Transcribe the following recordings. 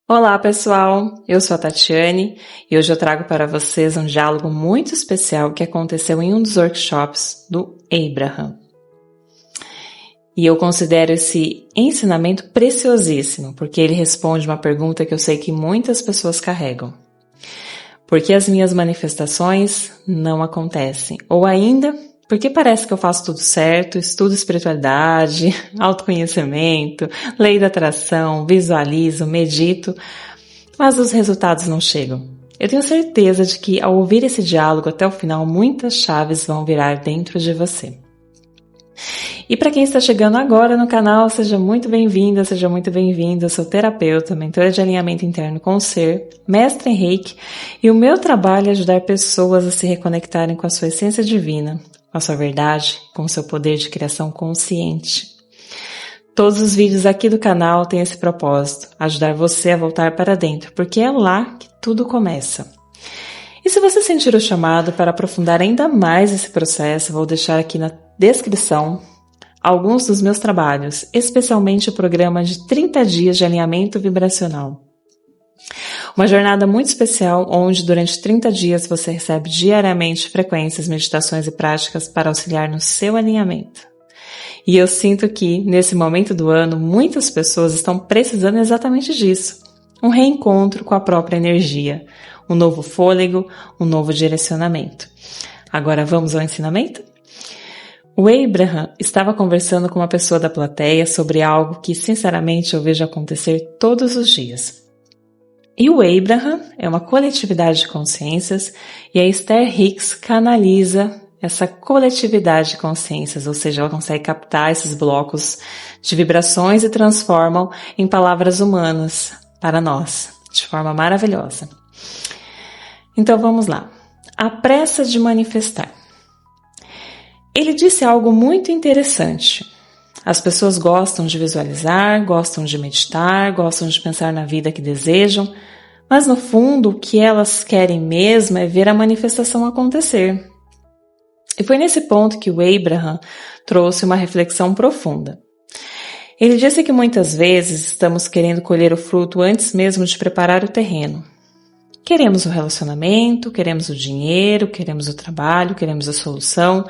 Olá pessoal, eu sou a Tatiane e hoje eu trago para vocês um diálogo muito especial que aconteceu em um dos workshops do Abraham. E eu considero esse ensinamento preciosíssimo, porque ele responde uma pergunta que eu sei que muitas pessoas carregam. Por que as minhas manifestações não acontecem? Ou ainda, porque parece que eu faço tudo certo, estudo espiritualidade, autoconhecimento, lei da atração, visualizo, medito, mas os resultados não chegam. Eu tenho certeza de que ao ouvir esse diálogo até o final, muitas chaves vão virar dentro de você. E para quem está chegando agora no canal, seja muito bem-vinda, seja muito bem-vindo. Eu sou terapeuta, mentora de alinhamento interno com o ser, mestre em Reiki, e o meu trabalho é ajudar pessoas a se reconectarem com a sua essência divina, com a sua verdade, com o seu poder de criação consciente. Todos os vídeos aqui do canal têm esse propósito, ajudar você a voltar para dentro, porque é lá que tudo começa. E se você sentir o chamado para aprofundar ainda mais esse processo, vou deixar aqui na descrição alguns dos meus trabalhos, especialmente o programa de 30 dias de alinhamento vibracional. Uma jornada muito especial onde durante 30 dias você recebe diariamente frequências, meditações e práticas para auxiliar no seu alinhamento. E eu sinto que, nesse momento do ano, muitas pessoas estão precisando exatamente disso. Um reencontro com a própria energia, um novo fôlego, um novo direcionamento. Agora vamos ao ensinamento? O Abraham estava conversando com uma pessoa da plateia sobre algo que, sinceramente, eu vejo acontecer todos os dias. E o Abraham é uma coletividade de consciências e a Esther Hicks canaliza essa coletividade de consciências, ou seja, ela consegue captar esses blocos de vibrações e transformam em palavras humanas para nós, de forma maravilhosa. Então vamos lá. A pressa de manifestar. Ele disse algo muito interessante. As pessoas gostam de visualizar, gostam de meditar, gostam de pensar na vida que desejam, mas no fundo o que elas querem mesmo é ver a manifestação acontecer. E foi nesse ponto que o Abraham trouxe uma reflexão profunda. Ele disse que muitas vezes estamos querendo colher o fruto antes mesmo de preparar o terreno. Queremos o relacionamento, queremos o dinheiro, queremos o trabalho, queremos a solução,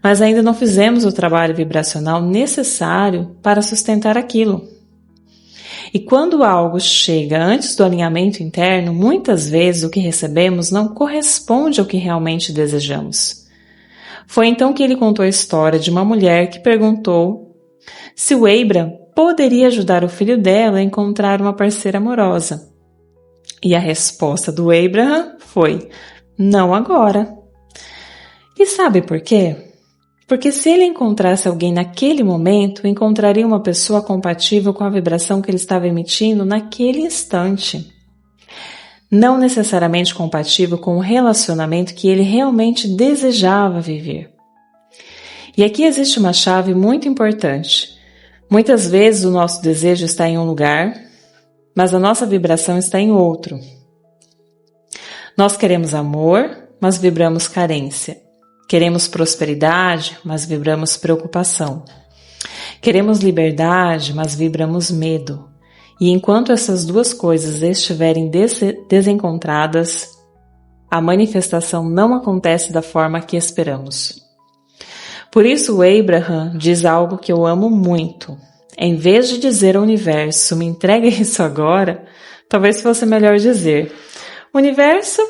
mas ainda não fizemos o trabalho vibracional necessário para sustentar aquilo. E quando algo chega antes do alinhamento interno, muitas vezes o que recebemos não corresponde ao que realmente desejamos. Foi então que ele contou a história de uma mulher que perguntou se o Abraham poderia ajudar o filho dela a encontrar uma parceira amorosa. E a resposta do Abraham foi: não agora. E sabe por quê? Porque se ele encontrasse alguém naquele momento, encontraria uma pessoa compatível com a vibração que ele estava emitindo naquele instante. Não necessariamente compatível com o relacionamento que ele realmente desejava viver. E aqui existe uma chave muito importante. Muitas vezes o nosso desejo está em um lugar, mas a nossa vibração está em outro. Nós queremos amor, mas vibramos carência. Queremos prosperidade, mas vibramos preocupação. Queremos liberdade, mas vibramos medo. E enquanto essas duas coisas estiverem desencontradas, a manifestação não acontece da forma que esperamos. Por isso o Abraham diz algo que eu amo muito. Em vez de dizer ao universo, me entrega isso agora, talvez fosse melhor dizer: universo,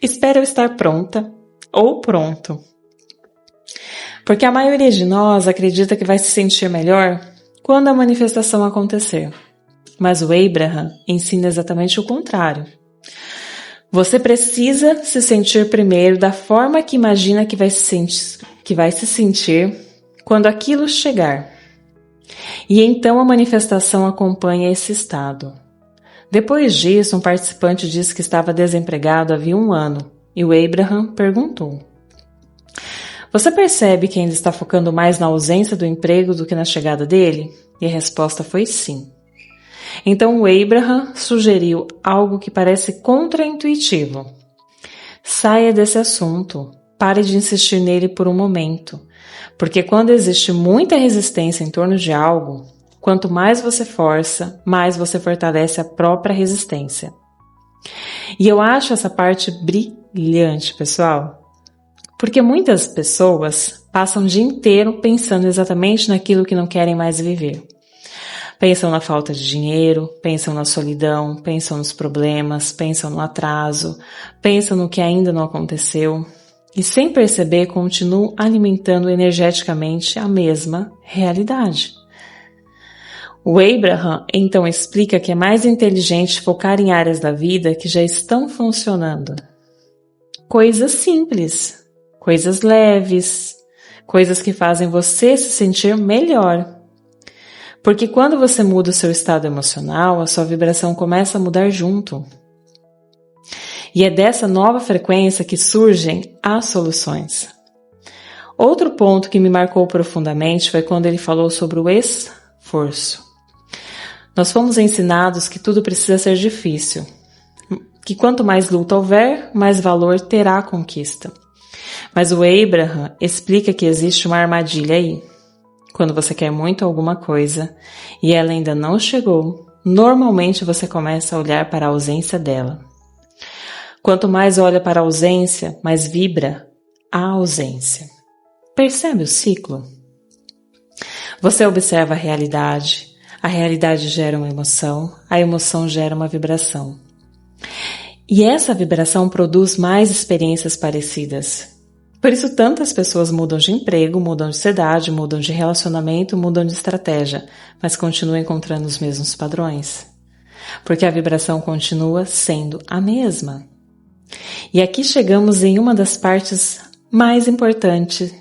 espera eu estar pronta ou pronto. Porque a maioria de nós acredita que vai se sentir melhor quando a manifestação acontecer. Mas o Abraham ensina exatamente o contrário. Você precisa se sentir primeiro da forma que imagina que vai se sentir quando aquilo chegar. E então a manifestação acompanha esse estado. Depois disso, um participante disse que estava desempregado havia 1 ano. E o Abraham perguntou: você percebe que ainda está focando mais na ausência do emprego do que na chegada dele? E a resposta foi sim. Então o Abraham sugeriu algo que parece contraintuitivo. Saia desse assunto, pare de insistir nele por um momento, porque quando existe muita resistência em torno de algo, Quanto mais você força, mais você fortalece a própria resistência. E eu acho essa parte brilhante, pessoal, porque muitas pessoas passam o dia inteiro pensando exatamente naquilo que não querem mais viver. Pensam na falta de dinheiro, pensam na solidão, pensam nos problemas, pensam no atraso, pensam no que ainda não aconteceu e, sem perceber, continuam alimentando energeticamente a mesma realidade. O Abraham então explica que é mais inteligente focar em áreas da vida que já estão funcionando. Coisas simples, coisas leves, coisas que fazem você se sentir melhor. Porque quando você muda o seu estado emocional, a sua vibração começa a mudar junto. E é dessa nova frequência que surgem as soluções. Outro ponto que me marcou profundamente foi quando ele falou sobre o esforço. Nós fomos ensinados que tudo precisa ser difícil, que quanto mais luta houver, mais valor terá a conquista. Mas o Abraham explica que existe uma armadilha aí. Quando você quer muito alguma coisa e ela ainda não chegou, normalmente você começa a olhar para a ausência dela. Quanto mais olha para a ausência, mais vibra a ausência. Percebe o ciclo? Você observa a realidade gera uma emoção, a emoção gera uma vibração. E essa vibração produz mais experiências parecidas. Por isso tantas pessoas mudam de emprego, mudam de cidade, mudam de relacionamento, mudam de estratégia, mas continuam encontrando os mesmos padrões. Porque a vibração continua sendo a mesma. E aqui chegamos em uma das partes mais importantes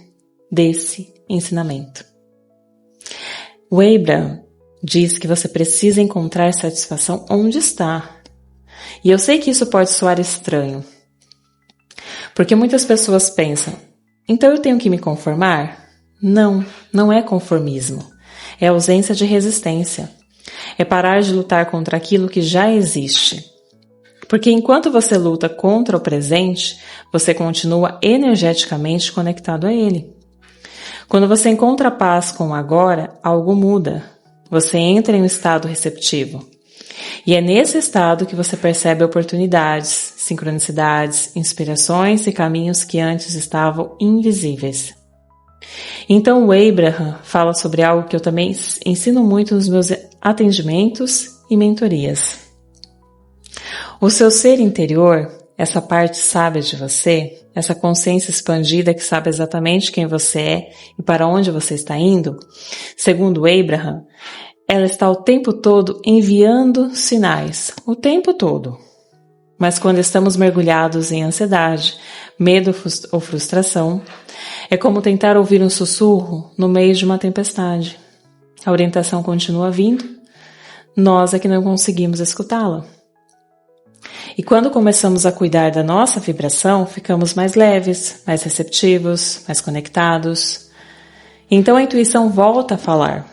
desse ensinamento. O Abraham diz que você precisa encontrar satisfação onde está. E eu sei que isso pode soar estranho. Porque muitas pessoas pensam, então eu tenho que me conformar? Não, não é conformismo. É ausência de resistência. É parar de lutar contra aquilo que já existe. Porque enquanto você luta contra o presente, você continua energeticamente conectado a ele. Quando você encontra paz com o agora, algo muda. Você entra em um estado receptivo. E é nesse estado que você percebe oportunidades, sincronicidades, inspirações e caminhos que antes estavam invisíveis. Então o Abraham fala sobre algo que eu também ensino muito nos meus atendimentos e mentorias. O seu ser interior, essa parte sábia de você, essa consciência expandida que sabe exatamente quem você é e para onde você está indo, segundo o Abraham, ela está o tempo todo enviando sinais, o tempo todo. Mas quando estamos mergulhados em ansiedade, medo ou frustração, é como tentar ouvir um sussurro no meio de uma tempestade. A orientação continua vindo, nós é que não conseguimos escutá-la. E quando começamos a cuidar da nossa vibração, ficamos mais leves, mais receptivos, mais conectados. Então a intuição volta a falar.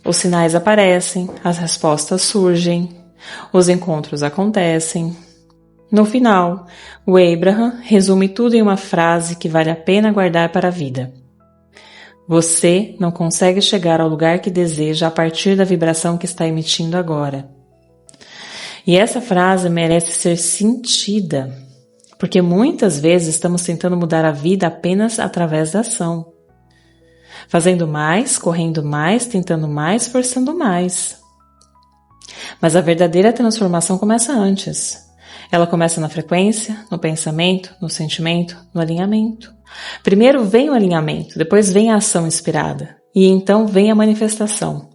Os sinais aparecem, as respostas surgem, os encontros acontecem. No final, o Abraham resume tudo em uma frase que vale a pena guardar para a vida. Você não consegue chegar ao lugar que deseja a partir da vibração que está emitindo agora. E essa frase merece ser sentida, porque muitas vezes estamos tentando mudar a vida apenas através da ação. Fazendo mais, correndo mais, tentando mais, forçando mais. Mas a verdadeira transformação começa antes. Ela começa na frequência, no pensamento, no sentimento, no alinhamento. Primeiro vem o alinhamento, depois vem a ação inspirada. E então vem a manifestação.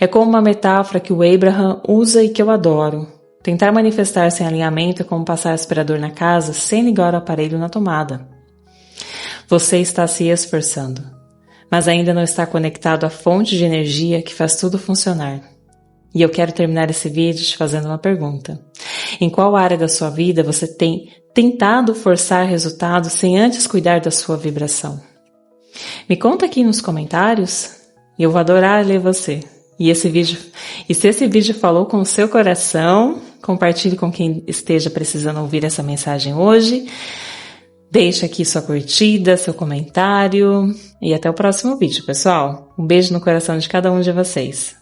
É como uma metáfora que o Abraham usa e que eu adoro. Tentar manifestar sem alinhamento é como passar aspirador na casa sem ligar o aparelho na tomada. Você está se esforçando, mas ainda não está conectado à fonte de energia que faz tudo funcionar. E eu quero terminar esse vídeo te fazendo uma pergunta. Em qual área da sua vida você tem tentado forçar resultados sem antes cuidar da sua vibração? Me conta aqui nos comentários e eu vou adorar ler você. E se esse vídeo falou com o seu coração, compartilhe com quem esteja precisando ouvir essa mensagem hoje. Deixe aqui sua curtida, seu comentário e até o próximo vídeo, pessoal. Um beijo no coração de cada um de vocês.